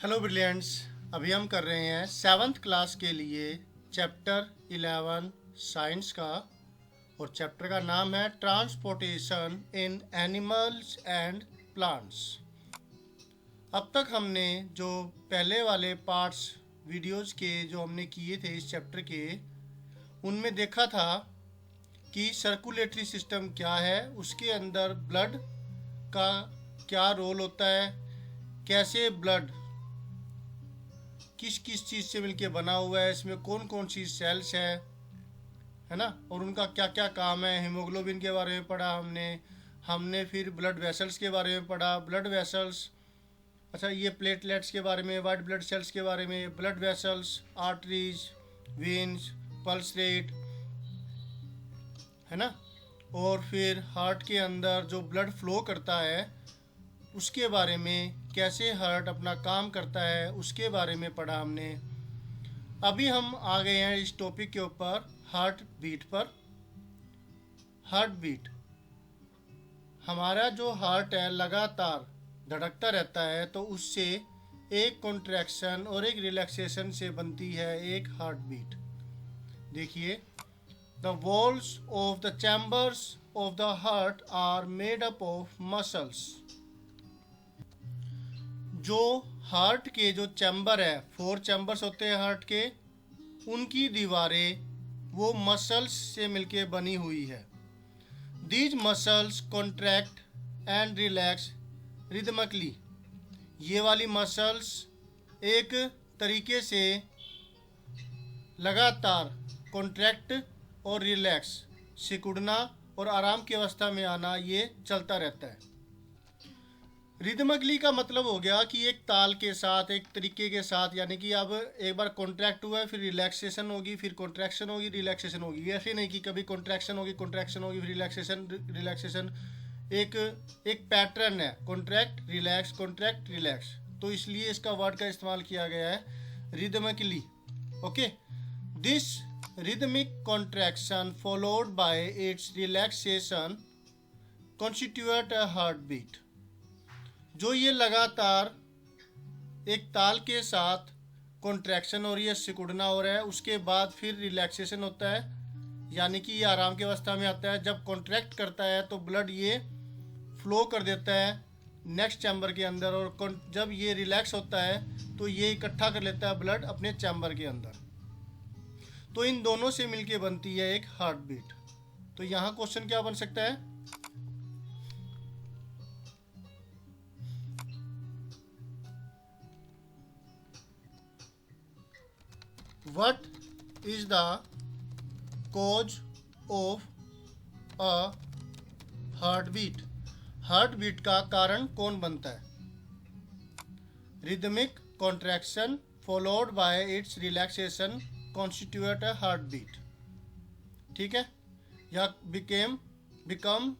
Hello brilliants. अभी हम कर रहे हैं 7th क्लास के लिए चैप्टर 11 साइंस का, और चैप्टर का नाम है transportation in animals and plants. अब तक हमने जो पहले वाले पार्ट्स वीडियोस के जो हमने किए थे इस चैप्टर के, उनमें देखा था कि सर्कुलेटरी सिस्टम क्या है, उसके अंदर ब्लड का क्या रोल होता है, कैसे ब्लड किस किस चीज़ से मिलके बना हुआ है, इसमें कौन कौन सी सेल्स है ना, और उनका क्या क्या काम है। हीमोग्लोबिन के बारे में पढ़ा हमने फिर ब्लड वेसल्स के बारे में पढ़ा। ब्लड वेसल्स, अच्छा ये प्लेटलेट्स के बारे में, वाइट ब्लड सेल्स के बारे में, blood vessels, arteries, veins, pulse rate, है ना। और फिर हार्ट के अंदर जो ब्लड फ्लो करता है उसके बारे में, कैसे हार्ट अपना काम करता है उसके बारे में पढ़ा हमने। अभी हम आ गए हैं इस टॉपिक के ऊपर, हार्ट बीट पर। हार्ट बीट, हमारा जो हार्ट है लगातार धड़कता रहता है, तो उससे एक कॉन्ट्रैक्शन और एक रिलैक्सेशन से बनती है एक हार्ट बीट। देखिए, the walls of the chambers of the heart are made up of muscles. जो हार्ट के जो चैम्बर है, 4 चैम्बर्स होते हैं हार्ट के, उनकी दीवारें वो मसल्स से मिलके बनी हुई है। These muscles contract and relax rhythmically. ये वाली मसल्स एक तरीके से लगातार कॉन्ट्रैक्ट और रिलैक्स, सिकुड़ना और आराम की अवस्था में आना, ये चलता रहता है। रिदमकली का मतलब हो गया कि एक ताल के साथ, एक तरीके के साथ, यानी कि अब एक बार कॉन्ट्रैक्ट हुआ है, फिर रिलैक्सेशन होगी, फिर कॉन्ट्रैक्शन होगी, रिलैक्सेशन होगी। ऐसे नहीं कि कभी कॉन्ट्रैक्शन होगी, फिर रिलैक्सेशन रिलैक्सेशन। एक एक पैटर्न है, कॉन्ट्रैक्ट रिलैक्स। तो इसलिए इसका वर्ड का इस्तेमाल किया गया है rhythmically. Okay, this rhythmic contraction followed by its relaxation constitute a heartbeat. जो ये लगातार एक ताल के साथ कॉन्ट्रैक्शन हो रही है, सिकुड़ना हो रहा है, उसके बाद फिर रिलैक्सेशन होता है, यानी कि ये आराम की अवस्था में आता है। जब कॉन्ट्रैक्ट करता है तो ब्लड ये फ्लो कर देता है नेक्स्ट चैम्बर के अंदर, और जब ये रिलैक्स होता है तो ये इकट्ठा कर लेता है ब्लड अपने चैम्बर के अंदर। तो इन दोनों से मिलके बनती है एक हार्ट बीट। तो यहाँ क्वेश्चन क्या बन सकता है? What is the cause of a heartbeat? Heartbeat का कारण कौन बनता है? Rhythmic contraction followed by its relaxation constitute a heartbeat. ठीक है, या become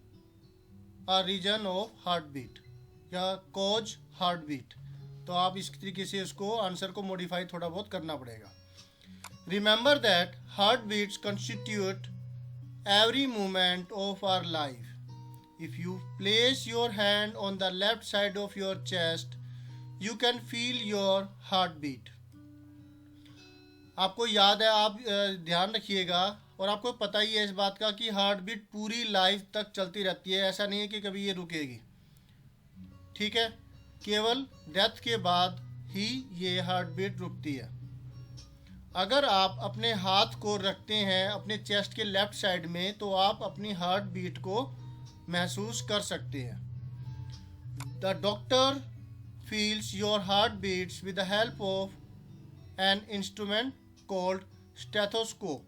a reason of heartbeat या कॉज हार्टबीट। तो आप इस तरीके से इसको आंसर को मॉडिफाई थोड़ा बहुत करना पड़ेगा। Remember that heartbeats constitute every moment of our life. If you place your hand on the left side of your chest, you can feel your heartbeat. आपको याद है, आप ध्यान रखिएगा, और आपको पता ही है इस बात का कि हार्ट बीट पूरी लाइफ तक चलती रहती है। ऐसा नहीं है कि कभी ये रुकेगी। ठीक है, केवल डेथ के बाद ही ये हार्ट बीट रुकती है। अगर आप अपने हाथ को रखते हैं अपने चेस्ट के लेफ्ट साइड में, तो आप अपनी हार्ट बीट को महसूस कर सकते हैं। The doctor feels your heart beats with the help of an instrument called stethoscope.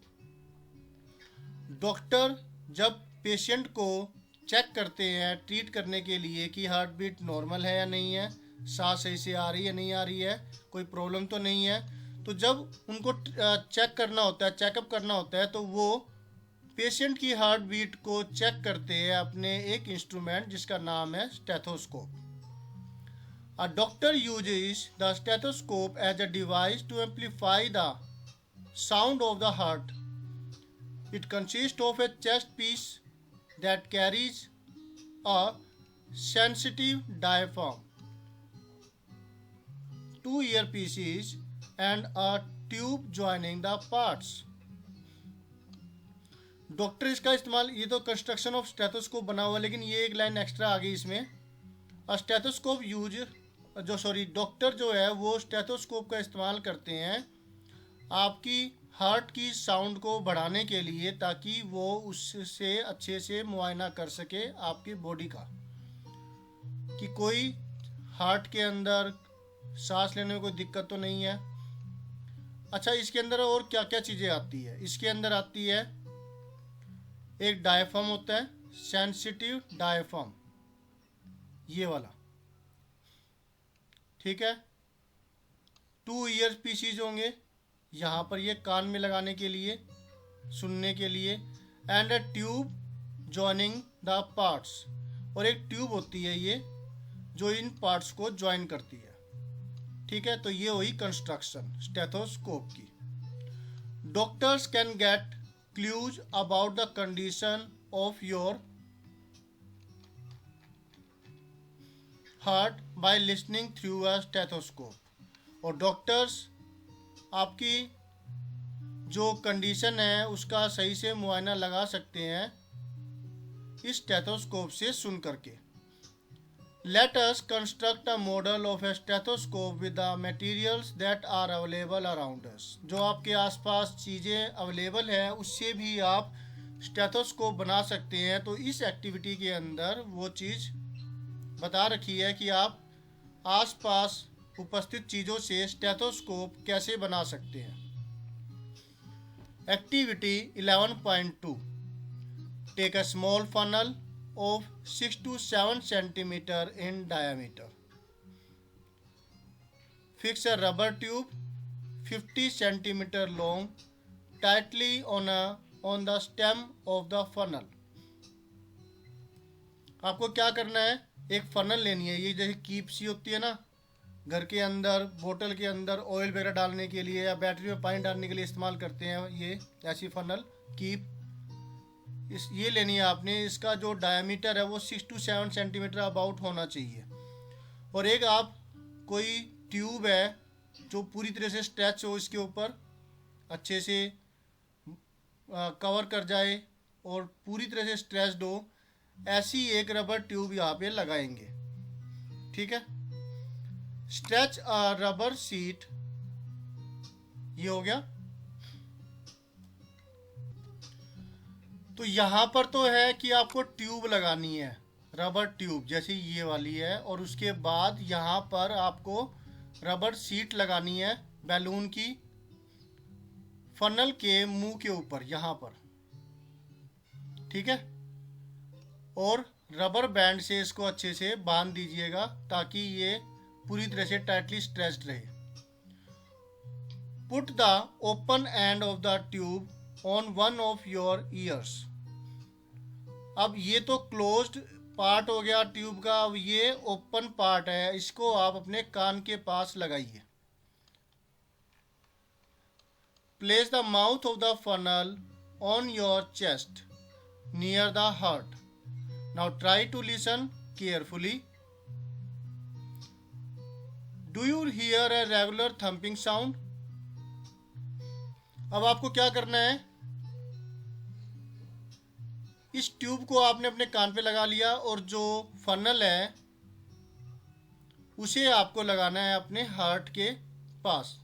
Doctor जब पेशेंट को चेक करते हैं ट्रीट करने के लिए कि हार्ट बीट नॉर्मल है या नहीं है, सांस सही से आ रही है नहीं आ रही है, कोई प्रॉब्लम तो नहीं है, तो जब उनको चेक करना होता है, चेकअप करना होता है, तो वो पेशेंट की हार्ट बीट को चेक करते हैं अपने एक इंस्ट्रूमेंट जिसका नाम है stethoscope. A doctor uses the stethoscope as a device to amplify the sound of the heart. It consist of a chest piece that carries a sensitive diaphragm. 2 earpieces and a tube joining the parts. डॉक्टर इसका इस्तेमाल, ये तो construction of stethoscope बना हुआ है, लेकिन ये एक लाइन एक्स्ट्रा आ गई इसमें। स्टेथोस्कोप यूज डॉक्टर जो है वो स्टेथोस्कोप का इस्तेमाल करते हैं आपकी हार्ट की साउंड को बढ़ाने के लिए, ताकि वो उससे अच्छे से मुआयना कर सके आपकी बॉडी का, कि कोई हार्ट के अंदर सांस लेने में कोई दिक्कत तो नहीं है। अच्छा, इसके अंदर और क्या क्या चीज़ें आती है? इसके अंदर आती है एक डायफ्राम होता है, सेंसिटिव डायफ्राम, ये वाला, ठीक है। 2 ईयर पीसीज होंगे यहाँ पर, ये कान में लगाने के लिए, सुनने के लिए। And a tube joining the parts, और एक ट्यूब होती है ये जो इन पार्ट्स को ज्वाइन करती है, ठीक है। तो ये हुई कंस्ट्रक्शन स्टेथोस्कोप की। Doctors can get clues about the condition of your heart by listening through a stethoscope. और डॉक्टर्स आपकी जो कंडीशन है उसका सही से मुआयना लगा सकते हैं इस स्टेथोस्कोप से सुन करके। Let us construct a model of a stethoscope with the materials that are available around us. जो आपके आसपास चीज़ें अवेलेबल हैं उससे भी आप स्टेथोस्कोप बना सकते हैं। तो इस एक्टिविटी के अंदर वो चीज़ बता रखी है कि आप आसपास उपस्थित चीज़ों से स्टेथोस्कोप कैसे बना सकते हैं। Activity 11.2, take a small funnel of 6 to 7 centimeter in diameter. Fix a rubber tube 50 centimeter long tightly on the stem of the funnel. आपको क्या करना है, एक फनल लेनी है, ये जैसे कीप सी होती है ना, घर के अंदर बोतल के अंदर ऑयल वगैरह डालने के लिए या बैटरी में पानी डालने के लिए इस्तेमाल करते हैं, ये ऐसी फनल कीप, ये लेनी है आपने। इसका जो डायमीटर है वो 6 to 7 सेंटीमीटर अबाउट होना चाहिए। और एक आप कोई ट्यूब है जो पूरी तरह से स्ट्रेच हो, इसके ऊपर अच्छे से कवर कर जाए और पूरी तरह से स्ट्रेच्ड हो, ऐसी एक रबर ट्यूब यहाँ पे लगाएंगे, ठीक है। स्ट्रेच अ रबर सीट, ये हो गया। तो यहाँ पर तो है कि आपको ट्यूब लगानी है, रबर ट्यूब जैसे ये वाली है, और उसके बाद यहाँ पर आपको रबर सीट लगानी है बैलून की फनल के मुंह के ऊपर यहाँ पर, ठीक है। और रबर बैंड से इसको अच्छे से बांध दीजिएगा ताकि ये पूरी तरह से टाइटली स्ट्रेच्ड रहे। Put the open end of the tube on one of your ears. अब ये तो क्लोज्ड पार्ट हो गया ट्यूब का, अब ये ओपन पार्ट है, इसको आप अपने कान के पास लगाइए। Place the mouth of the funnel on your chest near the heart. Now try to listen carefully. Do you hear a regular thumping sound? अब आपको क्या करना है, इस ट्यूब को आपने अपने कान पे लगा लिया और जो फनल है उसे आपको लगाना है अपने हार्ट के पास,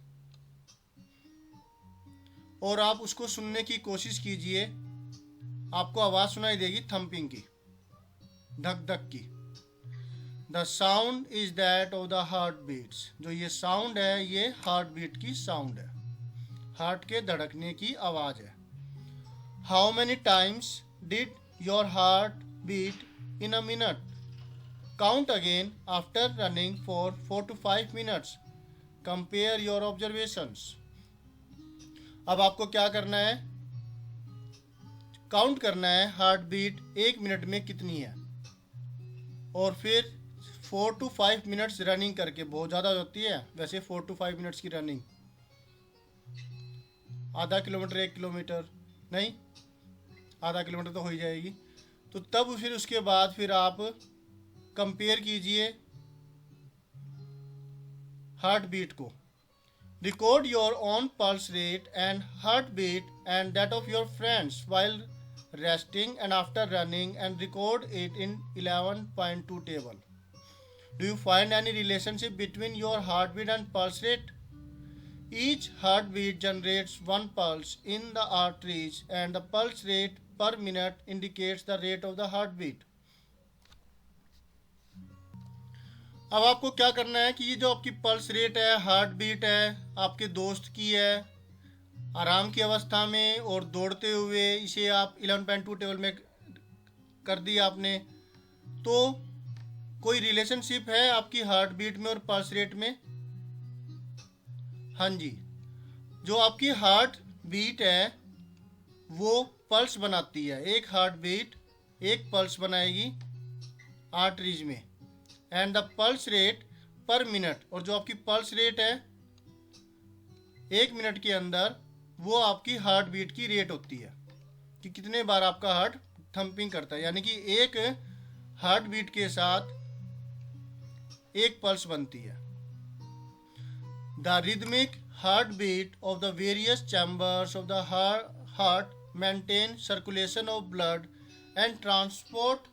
और आप उसको सुनने की कोशिश कीजिए। आपको आवाज़ सुनाई देगी थम्पिंग की, धक धक की। The sound is that of the heart beats. जो ये साउंड है ये हार्ट बीट की साउंड है, हार्ट के धड़कने की आवाज़ है। How many times did your heart beat in a minute? Count again after running for 4 to 5 minutes. Compare your observations. अब आपको क्या करना है, काउंट करना है हार्ट बीट 1 मिनट में कितनी है, और फिर 4 to 5 minutes रनिंग करके, बहुत ज़्यादा होती है वैसे 4 to 5 minutes की रनिंग, आधा किलोमीटर 1 किलोमीटर नहीं, आधा किलोमीटर तो हो ही जाएगी। तो तब फिर उसके बाद फिर आप कंपेयर कीजिए हार्ट बीट को। Record your own pulse rate and heart beat and that of your friends while resting and after running and record it in 11.2 table. Do you find any relationship between your heartbeat and pulse rate? Each heartbeat generates one pulse in the arteries and the pulse rate per minute indicates the rate of the heartbeat. अब आपको क्या करना है कि ये जो आपकी pulse rate है, हार्ट बीट है, आपके दोस्त की है, आराम की अवस्था में और दौड़ते हुए, इसे आप 11.2 टेबल में कर दिया आपने, तो कोई रिलेशनशिप है आपकी हार्ट बीट में और पल्स रेट में? हाँ जी, जो आपकी हार्ट बीट है वो पल्स बनाती है। एक हार्ट बीट एक पल्स बनाएगी आर्टरीज में, एंड द पल्स रेट पर मिनट, और जो आपकी पल्स रेट है 1 मिनट के अंदर, वो आपकी हार्ट बीट की रेट होती है कि कितने बार आपका हार्ट थंपिंग करता है, यानी कि एक हार्ट बीट के साथ एक पल्स बनती है। The rhythmic heart beat of the various chambers of the heart maintain circulation of blood and transport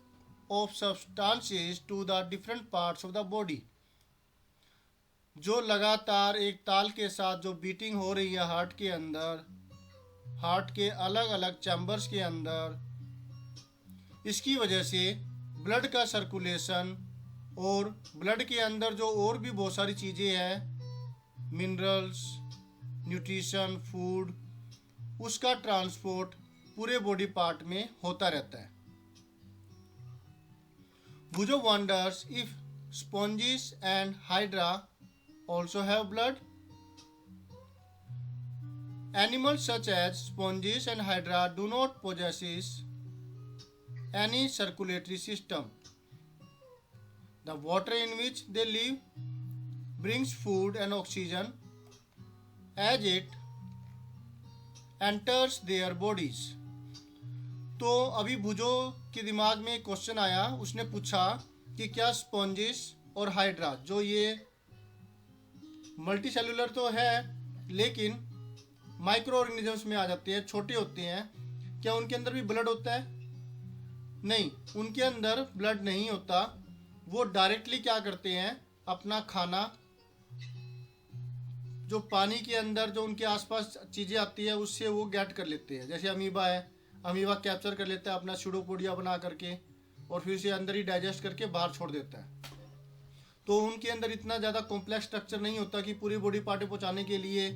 of substances to the different parts of the body. जो लगातार एक ताल के साथ जो बीटिंग हो रही है हार्ट के अंदर, हार्ट के अलग अलग चैम्बर्स के अंदर, इसकी वजह से ब्लड का सर्कुलेशन और ब्लड के अंदर जो और भी बहुत सारी चीज़ें हैं, मिनरल्स, न्यूट्रिशन, फूड, उसका ट्रांसपोर्ट पूरे बॉडी पार्ट में होता रहता है। Bujo wonders if sponges and hydra also have blood. Animals such as sponges and hydra do not possess any circulatory system. The water in which they live brings food and oxygen as it enters their bodies. तो अभी भुजो के दिमाग में एक question आया, उसने पूछा कि क्या स्पॉन्जिस और हाइड्रा, जो ये मल्टी सेलुलर तो है लेकिन माइक्रो ऑर्गेनिजम्स में आ जाते हैं, छोटे होते हैं, क्या उनके अंदर भी ब्लड होता है? नहीं, उनके अंदर ब्लड नहीं होता। वो डायरेक्टली क्या करते हैं, अपना खाना जो पानी के अंदर जो उनके आसपास चीज़ें आती है उससे वो गेट कर लेते हैं। जैसे अमीबा है, अमीबा कैप्चर कर लेता है अपना स्यूडोपोडिया बना करके और फिर उसे अंदर ही डाइजेस्ट करके बाहर छोड़ देता है। तो उनके अंदर इतना ज़्यादा कॉम्प्लेक्स स्ट्रक्चर नहीं होता कि पूरी बॉडी पार्ट पहुँचाने के लिए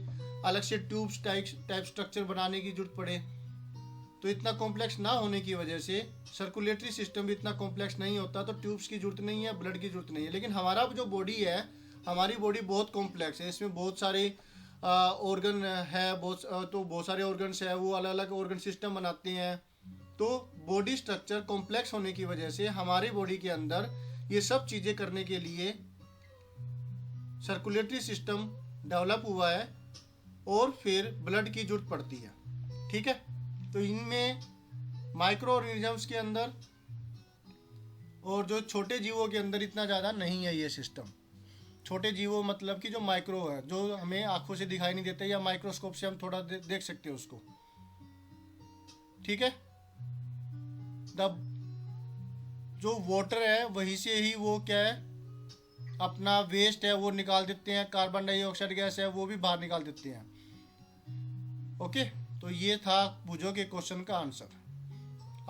अलग से ट्यूब्स टाइप स्ट्रक्चर बनाने की जरूरत पड़े। तो इतना कॉम्प्लेक्स ना होने की वजह से सर्कुलेटरी सिस्टम भी इतना कॉम्प्लेक्स नहीं होता, तो ट्यूब्स की जरूरत नहीं है, ब्लड की जरूरत नहीं है। लेकिन हमारा जो बॉडी है, हमारी बॉडी बहुत कॉम्प्लेक्स है, इसमें बहुत सारे ऑर्गन है, बहुत सारे ऑर्गन्स है, वो अलग अलग ऑर्गन सिस्टम बनाते हैं। तो बॉडी स्ट्रक्चर कॉम्प्लेक्स होने की वजह से हमारी बॉडी के अंदर ये सब चीज़ें करने के लिए सर्कुलेटरी सिस्टम डेवलप हुआ है और फिर ब्लड की जरूरत पड़ती है। ठीक है, तो इनमें माइक्रो ऑर्गेनिजम्स के अंदर और जो छोटे जीवों के अंदर इतना ज़्यादा नहीं है ये सिस्टम। छोटे जीवों मतलब कि जो माइक्रो है, जो हमें आंखों से दिखाई नहीं देते या माइक्रोस्कोप से हम थोड़ा देख सकते हैं उसको। ठीक है, जो वाटर है वहीं से ही वो क्या है, अपना वेस्ट है वो निकाल देते हैं, कार्बन डाइऑक्साइड गैस है वो भी बाहर निकाल देते हैं। ओके, तो ये था भुजो के क्वेश्चन का आंसर।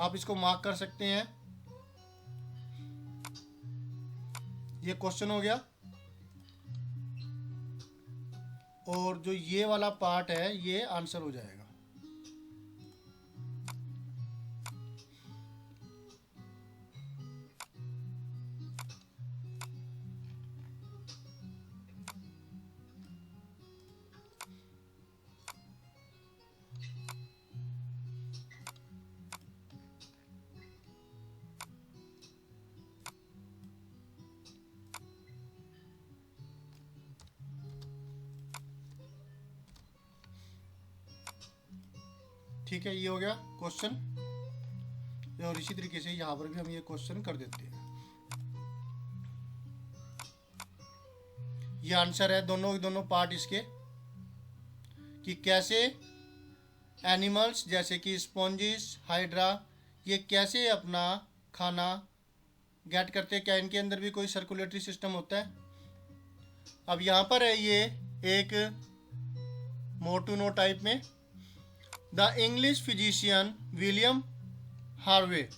आप इसको मार्क कर सकते हैं, ये क्वेश्चन हो गया। और जो ये वाला पार्ट है ये आंसर हो जाएगा। ठीक है, ये हो गया क्वेश्चन। और इसी तरीके से यहाँ पर भी हम ये क्वेश्चन कर देते हैं। ये आंसर है दोनों के दोनों पार्ट इसके, कि कैसे एनिमल्स जैसे कि स्पॉन्जिस, हाइड्रा, ये कैसे अपना खाना गेट करते हैं, क्या इनके अंदर भी कोई सर्कुलेटरी सिस्टम होता है। अब यहाँ पर है ये एक मोर टू नो टाइप में, the English physician William Harvey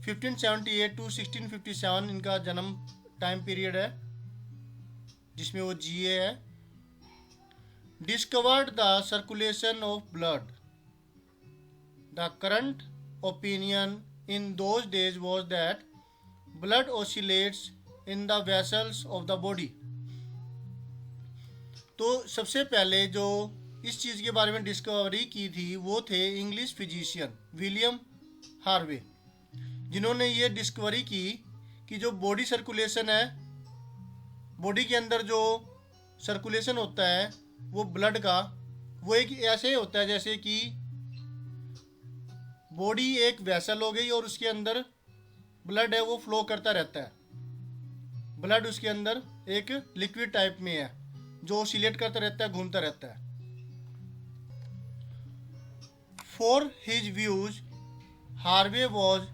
1578 to 1657 इनका जन्म टाइम पीरियड है जिसमें वो जिए है। Discovered the circulation of blood. The current opinion in those days was that blood oscillates in the vessels of the body। तो सबसे पहले जो इस चीज़ के बारे में डिस्कवरी की थी वो थे इंग्लिश फिजिशियन विलियम हार्वे, जिन्होंने ये डिस्कवरी की कि जो बॉडी सर्कुलेशन है, बॉडी के अंदर जो सर्कुलेशन होता है वो ब्लड का, वो एक ऐसे होता है जैसे कि बॉडी एक वेसल हो गई और उसके अंदर ब्लड है वो फ्लो करता रहता है। ब्लड उसके अंदर एक लिक्विड टाइप में है जो ऑसिलेट करता रहता है, घूमता रहता है। For his views Harvey was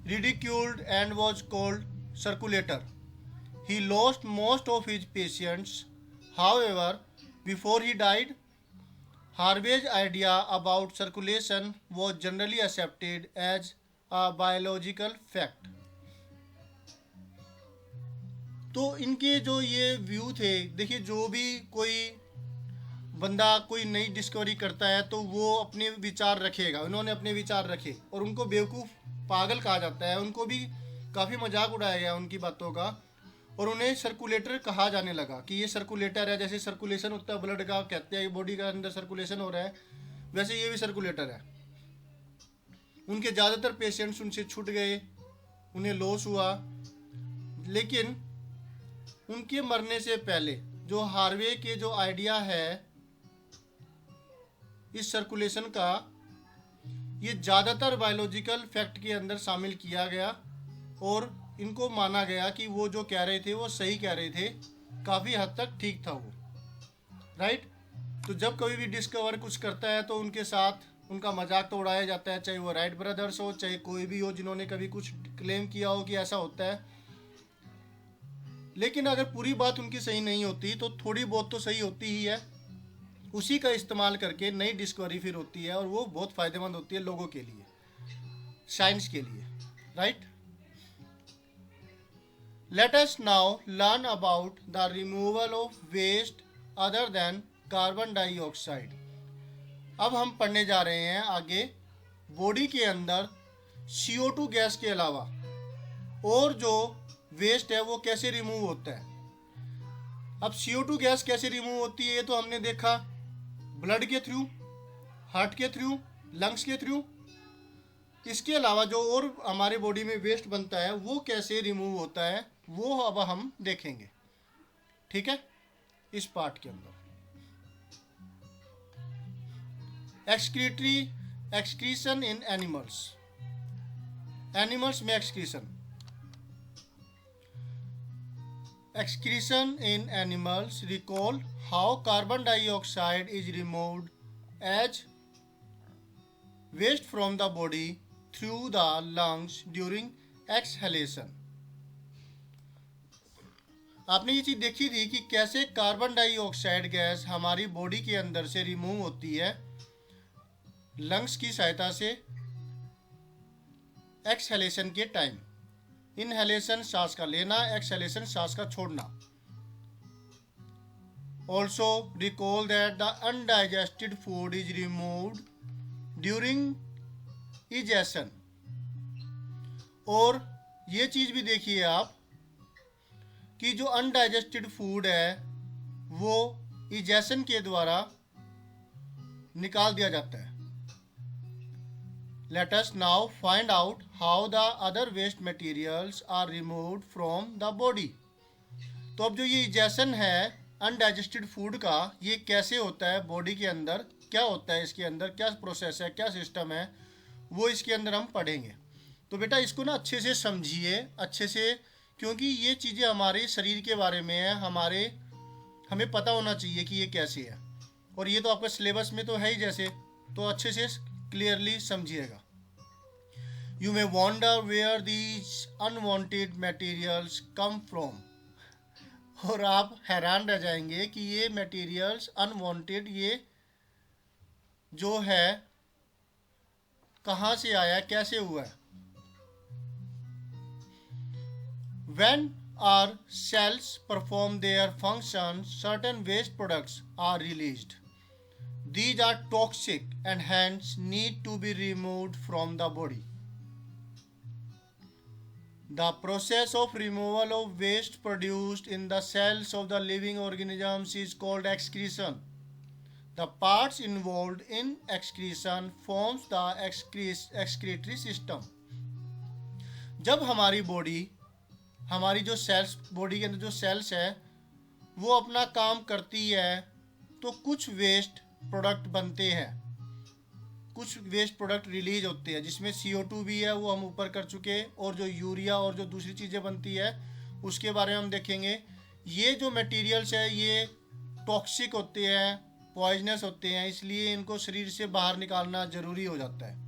ridiculed and was called circulator. He lost most of his patients. However, before he died, Harvey's idea about circulation was generally accepted as a biological fact. तो इनके जो ये view थे, देखिए जो भी कोई बंदा कोई नई डिस्कवरी करता है तो वो अपने विचार रखेगा, उन्होंने अपने विचार रखे और उनको बेवकूफ़ पागल कहा जाता है, उनको भी काफ़ी मजाक उड़ाया गया उनकी बातों का और उन्हें सर्कुलेटर कहा जाने लगा कि ये सर्कुलेटर है। जैसे सर्कुलेशन होता है ब्लड का, कहते हैं बॉडी का अंदर सर्कुलेशन हो रहा है, वैसे ये भी सर्कुलेटर है। उनके ज़्यादातर पेशेंट्स उनसे छूट गए, उन्हें लॉस हुआ, लेकिन उनके मरने से पहले जो हार्वे के जो आइडिया है इस सर्कुलेशन का, ये ज़्यादातर बायोलॉजिकल फैक्ट के अंदर शामिल किया गया और इनको माना गया कि वो जो कह रहे थे वो सही कह रहे थे, काफ़ी हद तक ठीक था वो, राइट। तो जब कभी भी डिस्कवर कुछ करता है तो उनके साथ उनका मजाक तो उड़ाया जाता है, चाहे वो राइट ब्रदर्स हो, चाहे कोई भी हो जिन्होंने कभी कुछ क्लेम किया हो कि ऐसा होता है। लेकिन अगर पूरी बात उनकी सही नहीं होती तो थोड़ी बहुत तो सही होती ही है, उसी का इस्तेमाल करके नई डिस्कवरी फिर होती है और वो बहुत फ़ायदेमंद होती है लोगों के लिए, साइंस के लिए, right. Let us now learn about the removal of waste other than carbon dioxide. अब हम पढ़ने जा रहे हैं आगे बॉडी के अंदर CO2 गैस के अलावा और जो वेस्ट है वो कैसे रिमूव होता है। अब CO2 गैस कैसे रिमूव होती है ये तो हमने देखा, ब्लड के थ्रू, हार्ट के थ्रू, लंग्स के थ्रू। इसके अलावा जो और हमारे बॉडी में वेस्ट बनता है वो कैसे रिमूव होता है वो अब हम देखेंगे, ठीक है, इस पार्ट के अंदर। एक्सक्रीशन इन एनिमल्स, एनिमल्स में excretion. Excretion in animals recall how carbon dioxide is removed as waste from the body through the lungs during exhalation। आपने ये चीज़ देखी थी कि कैसे कार्बन डाइऑक्साइड गैस हमारी बॉडी के अंदर से रिमूव होती है लंग्स की सहायता से एक्सहेलेशन के टाइम। इनहेलेशन सांस का लेना, एक्सहेलेशन सांस का छोड़ना। Also recall that the undigested food is removed during egestion. और ये चीज़ भी देखिए आप कि जो अनडाइजेस्टेड फूड है वो इजेशन के द्वारा निकाल दिया जाता है। Let us now find out how the other waste materials are removed from the body। तो अब जो ये इजेशन है अनडाइजेस्टेड फूड का, ये कैसे होता है बॉडी के अंदर, क्या होता है इसके अंदर, क्या प्रोसेस है, क्या सिस्टम है, वो इसके अंदर हम पढ़ेंगे। तो बेटा इसको ना अच्छे से समझिए, अच्छे से, क्योंकि ये चीज़ें हमारे शरीर के बारे में है, हमें पता होना चाहिए कि ये कैसे है। और ये तो आपका सिलेबस में तो है ही, जैसे तो अच्छे से क्लियरली समझिएगा। You may wonder where these unwanted materials come from, और आप हैरान रह जाएंगे कि ये मटेरियल्स अनवांटेड ये जो है कहाँ से आया, कैसे हुआ है। When our cells perform their function, certain waste products are released. These are toxic and hence need to be removed from the body. The process of removal of waste produced in the cells of the living organisms is called excretion. The parts involved in excretion forms the excretory system. जब हमारी जो sales, body के अंदर जो sales है वो अपना काम करती है तो कुछ वेस्ट प्रोडक्ट बनते हैं, कुछ वेस्ट प्रोडक्ट रिलीज होते हैं, जिसमें CO2 भी है, वो हम ऊपर कर चुके, और जो यूरिया और जो दूसरी चीज़ें बनती है उसके बारे में हम देखेंगे। ये जो मटेरियल्स है ये टॉक्सिक होते हैं, पॉइजनस होते हैं, इसलिए इनको शरीर से बाहर निकालना ज़रूरी हो जाता है।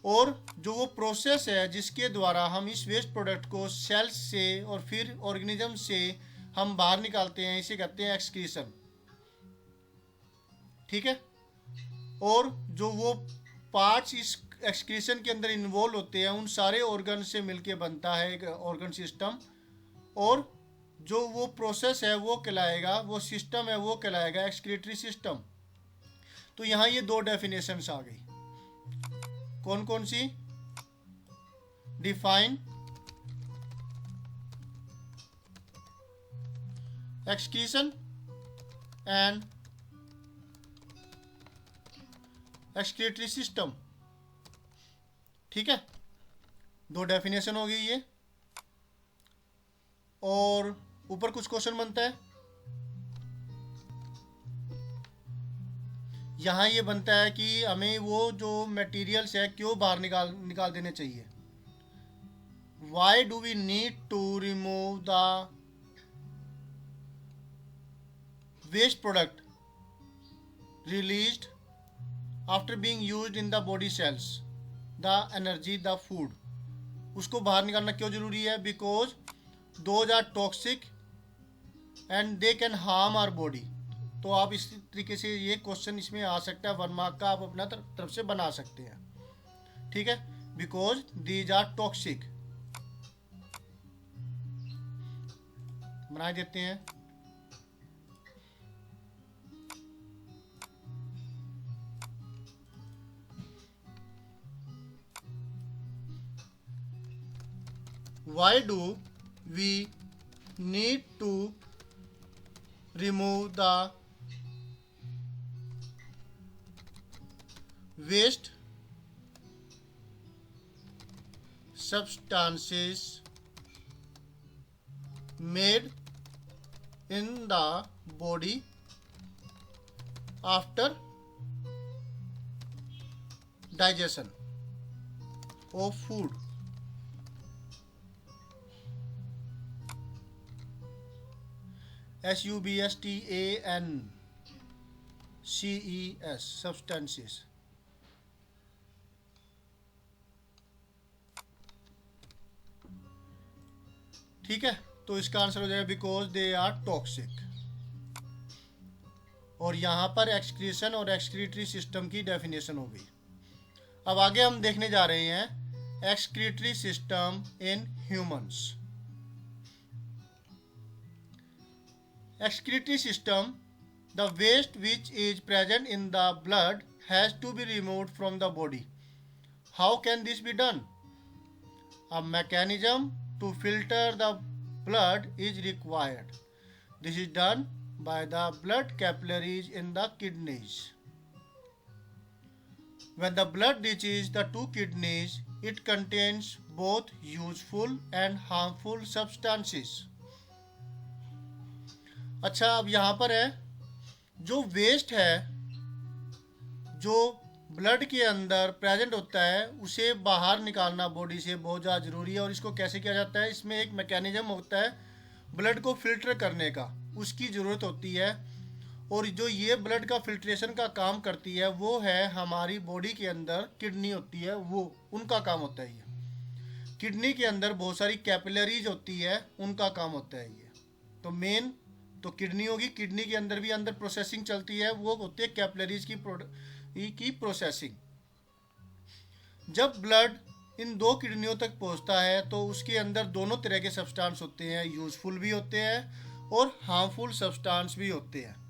और जो वो प्रोसेस है जिसके द्वारा हम इस वेस्ट प्रोडक्ट को सेल्स से और फिर ऑर्गेनिज्म से हम बाहर निकालते हैं, इसे कहते हैं एक्सक्रीशन। ठीक है। और जो वो पार्ट्स इस एक्सक्रीशन के अंदर इन्वॉल्व होते हैं उन सारे ऑर्गन से मिलके बनता है एक ऑर्गन सिस्टम, और जो वो प्रोसेस है वो कहलाएगा, वो सिस्टम है वो कहलाएगा एक्सक्रीटरी सिस्टम। तो यहाँ ये दो डेफिनेशंस आ गई, कौन कौन सी? Define excretion and excretory system. ठीक है, दो डेफिनेशन हो गई ये। और ऊपर कुछ क्वेश्चन बनता है, यहाँ ये बनता है कि हमें वो जो मटेरियल्स है क्यों बाहर निकाल देने चाहिए। Why do we need to remove the waste product released after being used in the body cells, the energy, the food, उसको बाहर निकालना क्यों जरूरी है? Because those are toxic and they can harm our body. तो आप इस तरीके से ये क्वेश्चन इसमें आ सकता है, 1 मार्क का, आप अपना तरफ से बना सकते हैं। ठीक है, बिकॉज दीज आर टॉक्सिक, बना देते हैं। Why do we need to remove the waste substances made in the body after digestion of food? substances, substances। ठीक है, तो इसका आंसर हो जाएगा बिकॉज दे आर टॉक्सिक। और यहां पर एक्सक्रीशन और एक्सक्रीटरी सिस्टम की डेफिनेशन हो गई। अब आगे हम देखने जा रहे हैं excretory system in humans. Excretory system, the waste which is present in the blood has to be removed from the body. How can this be done? A mechanism to filter the blood is required. This is done by the blood capillaries in the kidneys. When the blood reaches the two kidneys, it contains both useful and harmful substances. अच्छा, अब यहाँ पर है जो waste है जो blood के अंदर प्रेजेंट होता है उसे बाहर निकालना बॉडी से बहुत ज़्यादा ज़रूरी है। और इसको कैसे किया जाता है, इसमें एक मैकेनिज्म होता है ब्लड को फिल्टर करने का, उसकी ज़रूरत होती है। और जो ये ब्लड का फिल्ट्रेशन का काम करती है वो है हमारी बॉडी के अंदर किडनी होती है, वो उनका काम होता है। ये किडनी के अंदर बहुत सारी कैपिलरीज होती है, उनका काम होता है ये। तो मेन तो किडनी होगी, किडनी के अंदर भी अंदर प्रोसेसिंग चलती है, वो होती है कैपिलरीज की प्रोसेसिंग। जब ब्लड इन दो किडनियों तक पहुंचता है तो उसके अंदर दोनों तरह के सब्सटेंस होते हैं, यूजफुल भी होते हैं और हार्मफुल सब्सटेंस भी होते हैं।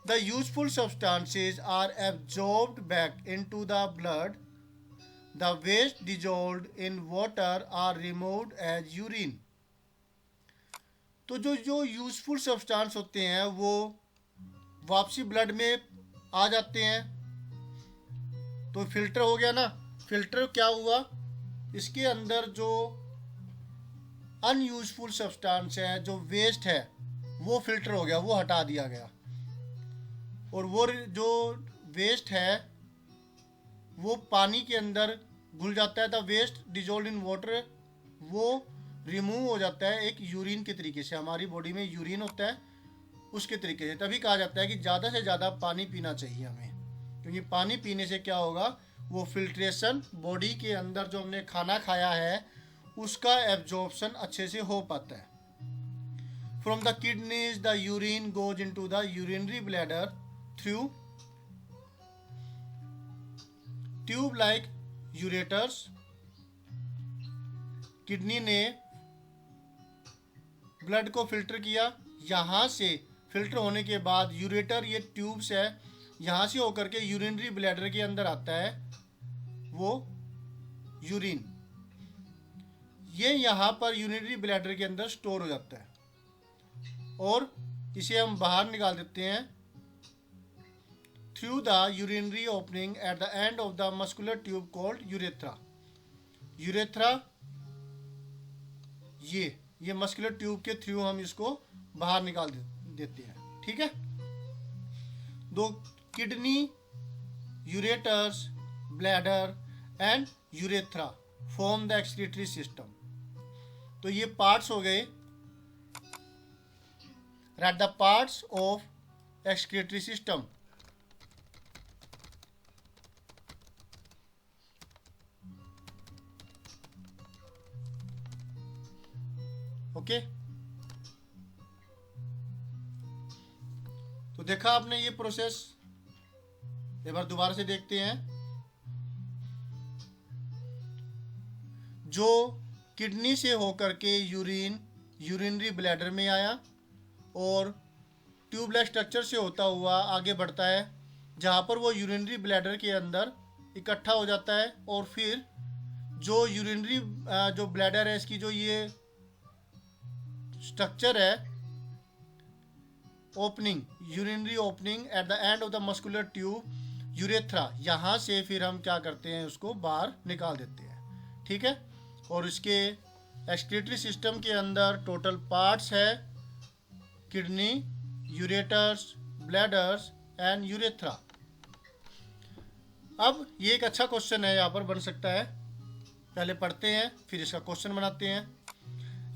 The useful substances are absorbed back into the blood. The waste dissolved in water are removed as urine. तो जो जो यूजफुल सब्सटेंस होते हैं वो वापसी ब्लड में आ जाते हैं। तो फिल्टर हो गया ना। फिल्टर क्या हुआ, इसके अंदर जो अनयूजफुल सब्सटेंस है, जो वेस्ट है, वो फिल्टर हो गया, वो हटा दिया गया। और वो जो वेस्ट है वो पानी के अंदर घुल जाता है। The waste dissolve in water, वो रिमूव हो जाता है एक यूरिन के तरीके से। हमारी बॉडी में यूरिन होता है उसके तरीके से। तभी कहा जाता है कि ज़्यादा से ज़्यादा पानी पीना चाहिए हमें, क्योंकि पानी पीने से क्या होगा, वो फिल्ट्रेशन बॉडी के अंदर जो हमने खाना खाया है उसका एब्जॉर्प्शन अच्छे से हो पाता है। From the kidneys the urine goes into the urinary bladder through tube like ureters. Kidney ने ब्लड को फिल्टर किया, यहाँ से फिल्टर होने के बाद यूरेटर, ये ट्यूब्स है, यहाँ से होकर के यूरिनरी ब्लैडर के अंदर आता है वो यूरिन। ये यहाँ पर यूरिनरी ब्लैडर के अंदर स्टोर हो जाता है और इसे हम बाहर निकाल देते हैं through the urinary opening at the end of the muscular tube called urethra. Urethra ये मस्कुलर ट्यूब के थ्रू हम इसको बाहर निकाल देते हैं। ठीक है। दो kidney, ureters, bladder and urethra form the excretory system. तो ये पार्ट्स हो गए। Right the parts of excretory system. Okay. तो देखा आपने ये प्रोसेस, एक बार दोबारा से देखते हैं। जो किडनी से होकर के यूरिनरी ब्लैडर में आया और ट्यूबलाइक स्ट्रक्चर से होता हुआ आगे बढ़ता है, जहाँ पर वो यूरिनरी ब्लैडर के अंदर इकट्ठा हो जाता है। और फिर जो यूरिनरी जो ब्लैडर है, इसकी जो ये स्ट्रक्चर है, opening, urinary opening at the end of the muscular tube urethra, यहाँ से फिर हम क्या करते हैं, उसको बाहर निकाल देते हैं। ठीक है। और इसके एक्सक्रीटरी सिस्टम के अंदर टोटल पार्ट्स है kidney, ureters, bladders and urethra. अब ये एक अच्छा क्वेश्चन है, यहाँ पर बन सकता है। पहले पढ़ते हैं फिर इसका क्वेश्चन बनाते हैं।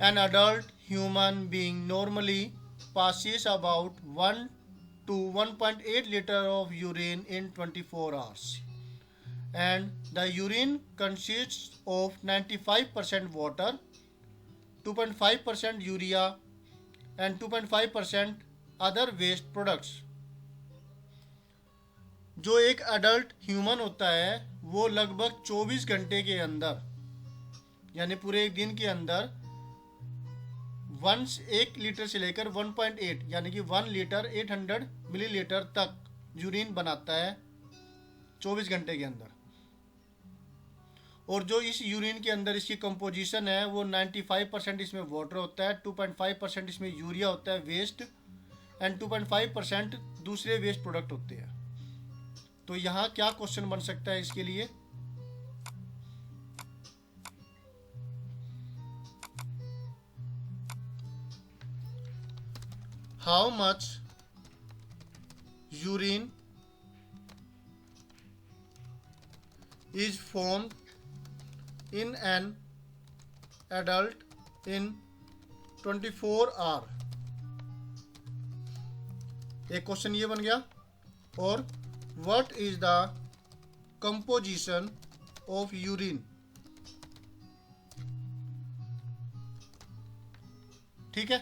An adult human being normally passes about 1 to 1.8 liter of urine in 24 hours. And the urine consists of 95% water, 2.5% urea and 2.5% other waste products. जो एक अडल्ट ह्यूमन होता है वो लगभग 24 घंटे के अंदर, यानी पूरे एक दिन के अंदर 1 लीटर से लेकर 1.8 यानी कि 1 लीटर 800 मिलीलीटर तक यूरिन बनाता है 24 घंटे के अंदर। और जो इस यूरिन के अंदर इसकी कंपोजिशन है वो 95% इसमें वाटर होता है, 2.5% इसमें यूरिया होता है वेस्ट, एंड 2.5% दूसरे वेस्ट प्रोडक्ट होते हैं। तो यहाँ क्या क्वेश्चन बन सकता है इसके लिए, how much urine is formed in an adult in 24 hour। एक क्वेश्चन ये बन गया। और what is the composition of urine. ठीक है।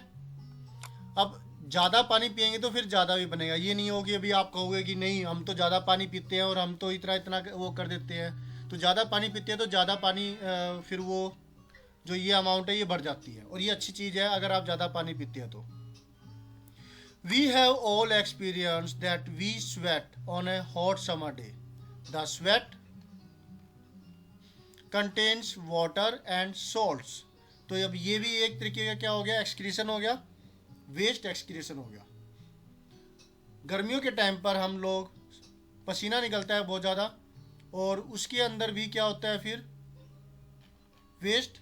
अब ज़्यादा पानी पियेंगे तो फिर ज़्यादा भी बनेगा। ये नहीं हो कि अभी आप कहोगे कि नहीं हम तो ज़्यादा पानी पीते हैं और हम तो इतना इतना वो कर देते हैं। तो ज़्यादा पानी पीते हैं तो ज़्यादा पानी फिर वो जो ये अमाउंट है ये बढ़ जाती है। और ये अच्छी चीज़ है अगर आप ज़्यादा पानी पीते हैं तो। We have all experience that we sweat on a hot summer day. The sweat contains water and salts. तो अब ये भी एक तरीके का क्या हो गया, एक्सक्रीशन हो गया, वेस्ट एक्सक्रीशन हो गया। गर्मियों के टाइम पर हम लोग पसीना निकलता है बहुत ज़्यादा और उसके अंदर भी क्या होता है फिर वेस्ट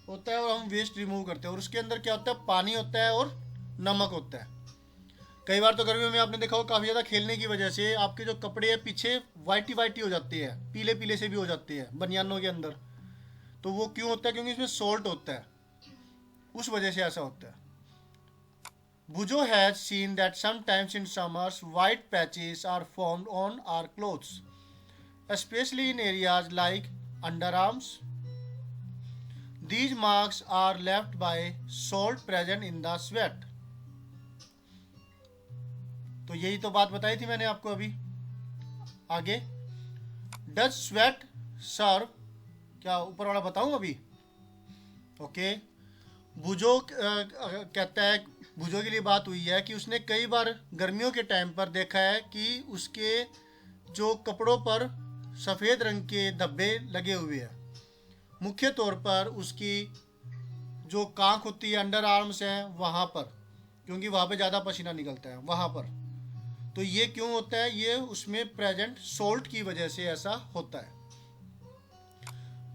होता है और हम वेस्ट रिमूव करते हैं। और उसके अंदर क्या होता है, पानी होता है और नमक होता है। कई बार तो गर्मियों में आपने देखा हो काफ़ी ज़्यादा खेलने की वजह से आपके जो कपड़े हैं पीछे वाइटी वाइटी हो जाते हैं, पीले पीले से भी हो जाते हैं बनियानों के अंदर। तो वो क्यों होता है, क्योंकि इसमें सॉल्ट होता है, उस वजह से ऐसा होता है। Bujo has seen that sometimes in summers white patches are formed on our clothes, especially in areas like underarms. These marks are left by salt present in the sweat. तो यही तो बात बताई थी मैंने आपको अभी। आगे does sweat serve, क्या ऊपर वाला बताऊं अभी? ओके बुजो कहता है, बुजो के लिए बात हुई है कि उसने कई बार गर्मियों के टाइम पर देखा है कि उसके जो कपड़ों पर सफ़ेद रंग के धब्बे लगे हुए हैं। मुख्य तौर पर उसकी जो कांख होती है, अंडर आर्म्स हैं वहाँ पर, क्योंकि वहाँ पे ज़्यादा पसीना निकलता है वहाँ पर। तो ये क्यों होता है, ये उसमें प्रेजेंट सोल्ट की वजह से ऐसा होता है।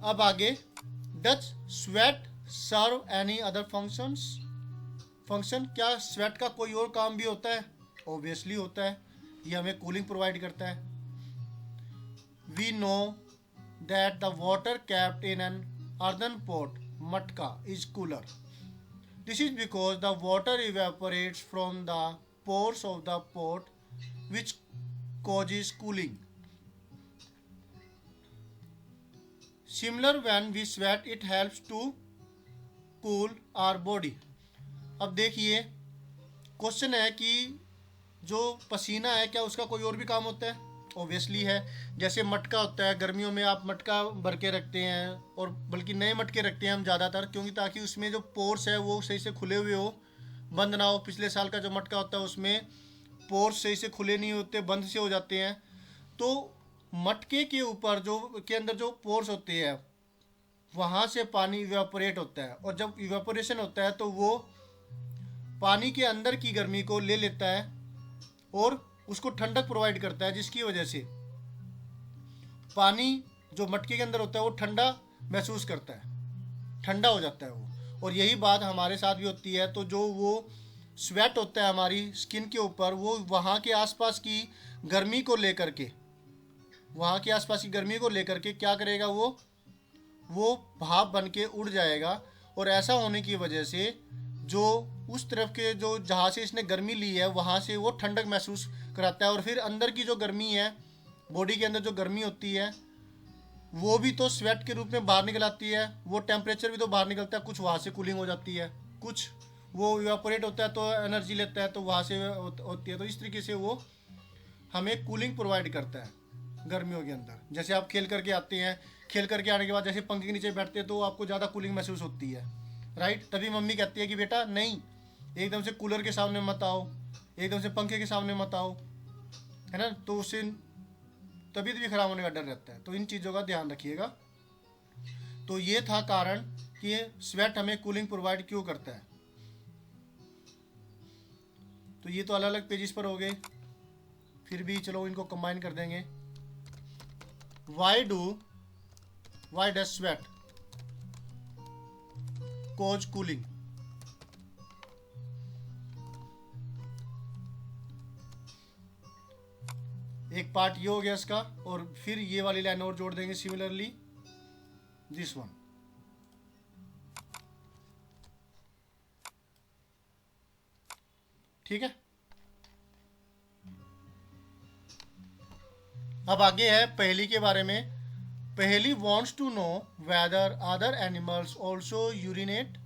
अब आगे does sweat serve any other function, क्या स्वेट का कोई और काम भी होता है? ऑब्वियसली होता है, ये हमें कूलिंग प्रोवाइड करता है। We know that the water capped in an earthen pot, मटका, is cooler. This is because the water evaporates from the pores of the pot which causes cooling. Similar when we sweat it helps to cool our body. अब देखिए question है कि जो पसीना है क्या उसका कोई और भी काम होता है? ऑब्वियसली है। जैसे मटका होता है, गर्मियों में आप मटका भर के रखते हैं और बल्कि नए मटके रखते हैं हम ज़्यादातर, क्योंकि ताकि उसमें जो पोर्स है वो सही से खुले हुए हो, बंद ना हो। पिछले साल का जो मटका होता है उसमें पोर्स सही से खुले नहीं होते, बंद से हो जाते हैं। तो मटके के ऊपर जो के अंदर जो पोर्स होते हैं वहाँ से पानी इवेपोरेट होता है, और जब इवेपोरेशन होता है तो वो पानी के अंदर की गर्मी को ले लेता है और उसको ठंडक प्रोवाइड करता है, जिसकी वजह से पानी जो मटके के अंदर होता है वो ठंडा महसूस करता है, ठंडा हो जाता है वो। और यही बात हमारे साथ भी होती है। तो जो वो स्वेट होता है हमारी स्किन के ऊपर, वो वहाँ के आसपास की गर्मी को लेकर के, वहाँ के आसपास की गर्मी को लेकर के क्या करेगा, वो भाप बन के उड़ जाएगा। और ऐसा होने की वजह से जो उस तरफ के जो जहाँ से इसने गर्मी ली है वहाँ से वो ठंडक महसूस कराता है। और फिर अंदर की जो गर्मी है, बॉडी के अंदर जो गर्मी होती है वो भी तो स्वेट के रूप में बाहर निकल आती है। वो टेम्परेचर भी तो बाहर निकलता है, कुछ वहाँ से कूलिंग हो जाती है, कुछ वो इवेपोरेट होता है तो एनर्जी लेता है तो वहाँ से होती है। तो इस तरीके से वो हमें कूलिंग प्रोवाइड करता है गर्मियों के अंदर। जैसे आप खेल करके आते हैं, खेल करके आने के बाद जैसे पंखे के नीचे बैठते हैं तो आपको ज़्यादा कूलिंग महसूस होती है, राइट। तभी मम्मी कहती है कि बेटा नहीं, एकदम से कूलर के सामने मत आओ, एकदम से पंखे के सामने मत आओ, है ना। तो उससे तबीयत भी खराब होने का डर रहता है। तो इन चीज़ों का ध्यान रखिएगा। तो ये था कारण कि स्वेट हमें कूलिंग प्रोवाइड क्यों करता है। तो ये तो अलग अलग पेजेस पर हो गए, फिर भी चलो इनको कंबाइन कर देंगे। Why does sweat cause cooling? एक पार्ट ये हो गया इसका, और फिर ये वाली लाइन और जोड़ देंगे सिमिलरली दिस वन। ठीक है। अब आगे है पहेली के बारे में। Paheli wants to know whether other animals also urinate.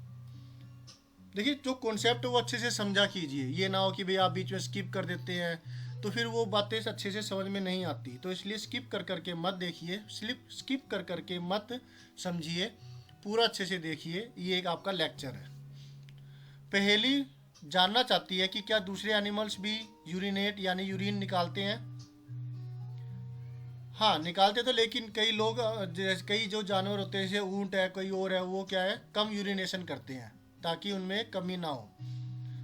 देखिए जो कॉन्सेप्ट है वो अच्छे से समझा कीजिए, ये ना हो कि भाई आप बीच में स्किप कर देते हैं तो फिर वो बातें अच्छे से समझ में नहीं आती, तो इसलिए स्किप कर करके मत देखिए, स्किप कर करके मत समझिए, पूरा अच्छे से देखिए। ये एक आपका लेक्चर है। पहेली जानना चाहती है कि क्या दूसरे एनिमल्स भी यूरिनेट यानी यूरिन निकालते हैं। हाँ निकालते तो, लेकिन कई लोग कई जो जानवर होते हैं जैसे ऊंट है, कोई और है, वो क्या है कम यूरिनेशन करते हैं ताकि उनमें कमी ना हो।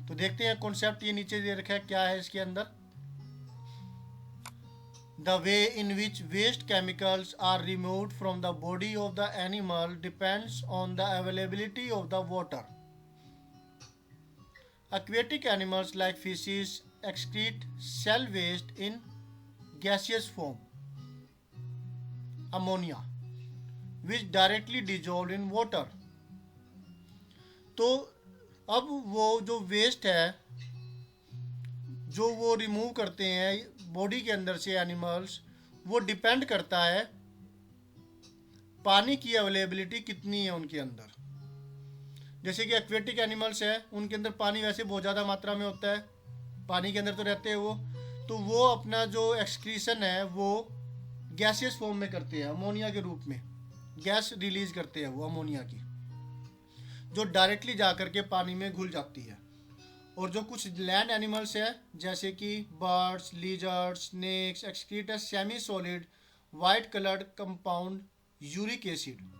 तो देखते हैं कॉन्सेप्ट, ये नीचे दे रखा है क्या है इसके अंदर। The way in which waste chemicals are removed from the body of the animal depends on the availability of the water. Aquatic animals like fishes excrete cell waste in gaseous form, ammonia, which directly dissolved in water. तो अब वो जो waste है जो वो remove करते हैं body के अंदर से एनिमल्स, वो डिपेंड करता है पानी की अवेलेबिलिटी कितनी है उनके अंदर। जैसे कि एक्वेटिक एनिमल्स है, उनके अंदर पानी वैसे बहुत ज़्यादा मात्रा में होता है, पानी के अंदर तो रहते हैं वो, तो वो अपना जो एक्सक्रीशन है वो गैसियस फॉर्म में करते हैं, अमोनिया के रूप में गैस रिलीज करते हैं वो अमोनिया की, जो डायरेक्टली जा करके पानी में घुल जाती है। और जो कुछ लैंड एनिमल्स है जैसे कि birds, lizards, snakes excrete a semi solid white coloured compound uric acid.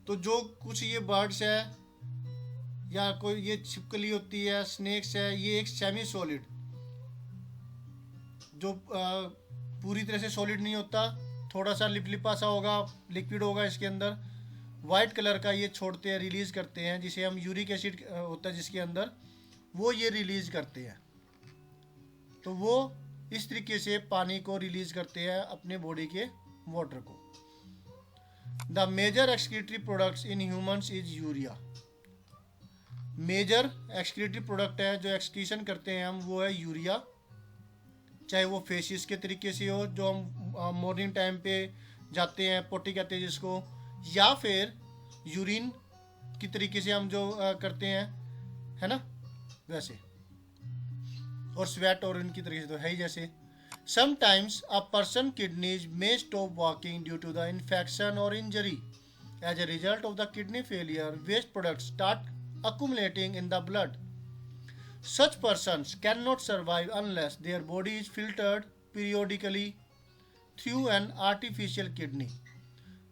तो जो कुछ ये बर्ड्स है या कोई ये छिपकली होती है, स्नेक्स है, ये एक सेमी सॉलिड जो पूरी तरह से सॉलिड नहीं होता, थोड़ा सा लिपलिपा सा होगा, लिक्विड होगा इसके अंदर, वाइट कलर का ये छोड़ते हैं, रिलीज करते हैं, जिसे हम यूरिक एसिड होता है जिसके अंदर, वो ये रिलीज करते हैं। तो वो इस तरीके से पानी को रिलीज करते हैं अपने बॉडी के वाटर को। The major excretory products in humans is urea. Major excretory product है जो एक्सक्रीशन करते हैं हम, वो है यूरिया। चाहे वो फेसिस के तरीके से हो, जो हम मॉर्निंग टाइम पे जाते हैं, पोटी कहते हैं जिसको, या फिर यूरिन की तरीके से हम जो करते हैं, है ना, वैसे, और स्वेट और इनकी तरीके से तो है ही जैसे। Sometimes a person kidneys may stop working due to the infection or injury. As a result of the kidney failure, waste products start accumulating in the blood. Such persons cannot survive unless their body is filtered periodically through an artificial kidney.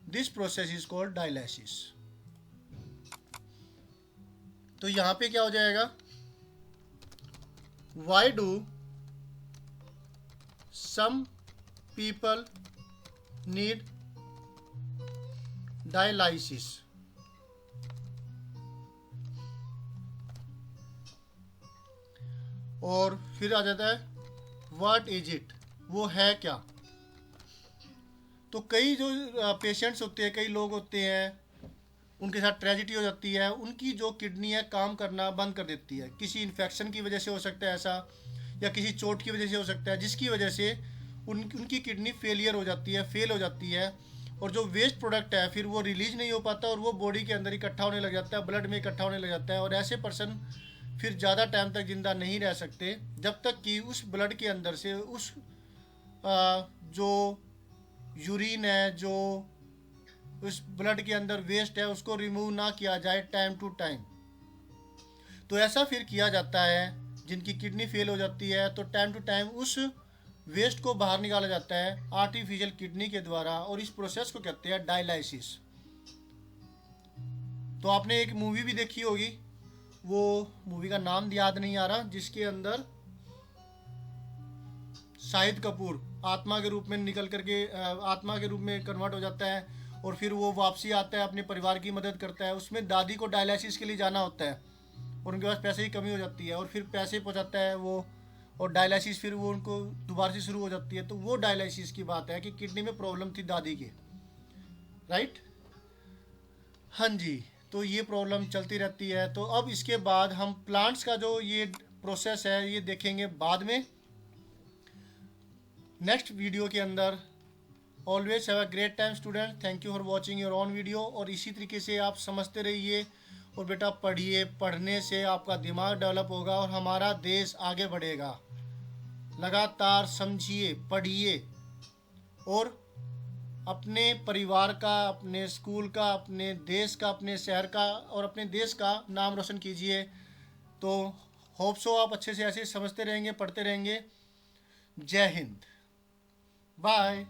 This process is called dialysis. तो यहाँ पे क्या हो जाएगा? Why do some people need dialysis? और फिर आ जाता है व्हाट इज इट, वो है क्या। तो कई जो पेशेंट्स होते हैं, कई लोग होते हैं, उनके साथ ट्रेजिडी हो जाती है, उनकी जो किडनी है काम करना बंद कर देती है, किसी इन्फेक्शन की वजह से हो सकता है ऐसा, या किसी चोट की वजह से हो सकता है, जिसकी वजह से उनकी किडनी फेलियर हो जाती है, फेल हो जाती है, और जो वेस्ट प्रोडक्ट है फिर वो रिलीज नहीं हो पाता और वो बॉडी के अंदर इकट्ठा होने लग जाता है, ब्लड में इकट्ठा होने लग जाता है, और ऐसे पर्सन फिर ज़्यादा टाइम तक ज़िंदा नहीं रह सकते जब तक कि उस ब्लड के अंदर से उस जो यूरिन है, जो उस ब्लड के अंदर वेस्ट है, उसको रिमूव ना किया जाए टाइम टू टाइम। तो ऐसा फिर किया जाता है, जिनकी किडनी फेल हो जाती है तो टाइम टू टाइम उस वेस्ट को बाहर निकाला जाता है आर्टिफिशियल किडनी के द्वारा, और इस प्रोसेस को कहते हैं डायलाइसिस। तो आपने एक मूवी भी देखी होगी, वो मूवी का नाम याद नहीं आ रहा, जिसके अंदर शाहिद कपूर आत्मा के रूप में निकल करके आत्मा के रूप में कन्वर्ट हो जाता है और फिर वो वापसी आता है, अपने परिवार की मदद करता है। उसमें दादी को डायलिसिस के लिए जाना होता है और उनके पास पैसे की कमी हो जाती है, और फिर पैसे पहुंचाता है वो और डायलिसिस फिर वो उनको दोबारा से शुरू हो जाती है। तो वो डायलिसिस की बात है कि किडनी में प्रॉब्लम थी दादी के, राइट। हाँ जी, तो ये प्रॉब्लम चलती रहती है। तो अब इसके बाद हम प्लांट्स का जो ये प्रोसेस है ये देखेंगे बाद में, नेक्स्ट वीडियो के अंदर। Always have a great time student, thank you for watching your on video. और इसी तरीके से आप समझते रहिए और बेटा पढ़िए, पढ़ने से आपका दिमाग डेवलप होगा और हमारा देश आगे बढ़ेगा। लगातार समझिए, पढ़िए और अपने परिवार का, अपने स्कूल का, अपने देश का, अपने शहर का और अपने देश का नाम रोशन कीजिए। तो होप सो आप अच्छे से ऐसे समझते रहेंगे, पढ़ते रहेंगे। जय हिंद, बाय।